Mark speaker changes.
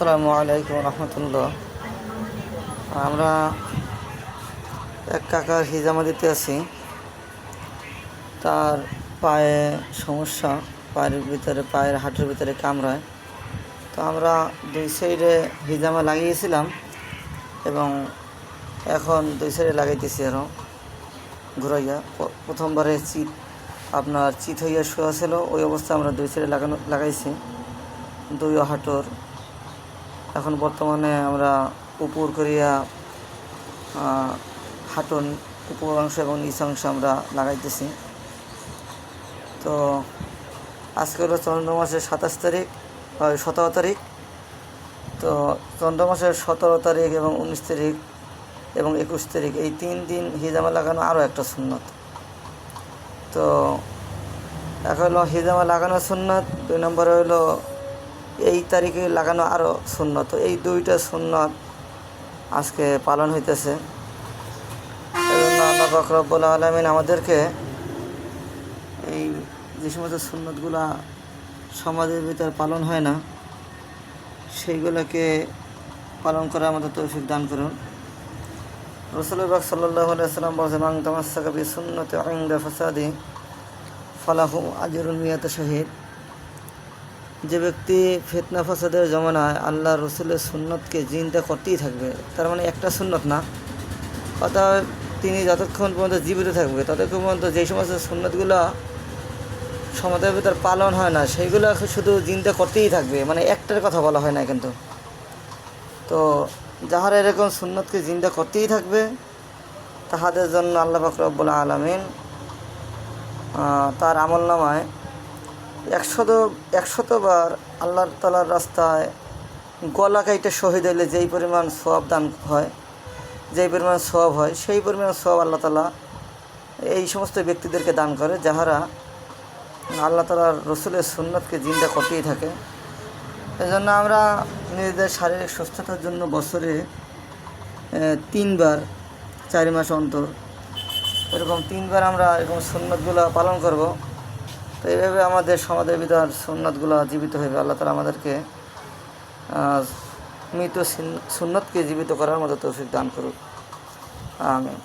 Speaker 1: আসসালামু আলাইকুম রহমতুল্লাহ। আমরা এক কাকার হিজামা দিতে আছি। তার পায়ে সমস্যা, পায়ের হাঁটুর ভিতরে কামড়ায়। তো আমরা দুই সাইডে হিজামা লাগিয়েছিলাম এবং এখন দুই সাইডে লাগাইতেছি আরও ঘুরাইয়া। প্রথমবারে চিত হইয়া শোয়া ছিল, ওই অবস্থায় আমরা দুই সাইডে লাগাইছি দুই হাঁটুর। এখন বর্তমানে আমরা উপর করিয়া হাঁটুর উপর অংশ এবং নিচ অংশ আমরা লাগাইতেছি। তো আজকে হলো চন্দ্র মাসের 17 তারিখ। তো চন্দ্র মাসের 17 তারিখ এবং 19 তারিখ এবং 21 তারিখ এই 3 দিন হিজামা লাগানো আরও একটা সুন্নত। তো এক হলো হিজামা লাগানো সুন্নত, 2 নম্বরে হলো এই তারিখে লাগানো আরও সুন্নত। এই দুইটা সুন্নত আজকে পালন হইতেছে। এজন্য আল্লাহ পাক রব্বুল আলামিন আমাদেরকে এই যে সমস্ত সুন্নতগুলা সমাজের ভিতর পালন হয় না, সেইগুলোকে পালন করা আমাদের তৌফিক দান করুন। রাসূলুল্লাহ পাক সাল্লাল্লাহু আলাইহি ওয়াসাল্লাম বলেছেন, মান তামাসসাকা বিসুন্নতি ইনদা ফাসাদি ফালাহু আজরুন মিয়াত শাহীদ। যে ব্যক্তি ফিতনা ফাসাদের জমানায় আল্লাহ রসুলের সুন্নতকে জিন্দা করতেই থাকবে, তার মানে একটা সুন্নত না, অর্থাৎ তিনি যতক্ষণ পর্যন্ত জীবিত থাকবে ততক্ষণ পর্যন্ত যেই সমস্ত সুন্নতগুলো সমাজের ভিতর পালন হয় না সেইগুলো শুধু জিন্দা করতেই থাকবে, মানে একটার কথা বলা হয় না কিন্তু। তো যাহারা এরকম সুন্নতকে জিন্দা করতেই থাকবে তাহাদের জন্য আল্লাহ পাক রব্বুল আলামিন তার আমলনামায় 100বার আল্লাহ তাআলার রাস্তায় গলা কাইটে শহীদ হইলে যেই পরিমাণ সওয়াব দান হয়, যেই পরিমাণ সওয়াব হয়, সেই পরিমাণ সওয়াব আল্লাহ তাআলা এই সমস্ত ব্যক্তিদেরকে দান করে যাহারা আল্লাহ তাআলার রসুলের সুন্নতকে জিন্দা করতেই থাকে। এজন্য আমরা নিজেদের শারীরিক সুস্থতার জন্য বছরে 3 বার 4 মাস অন্তর এরকম 3 বার আমরা এরকম সুন্নতগুলো পালন করব। তো এইভাবে আমাদের সমাজের ভিতর সুন্নতগুলো জীবিত হবে। আল্লাহ তাআলা আমাদেরকে মৃত সুন্নতকে জীবিত করার মতো তৌফিক দান করুক। আমিন।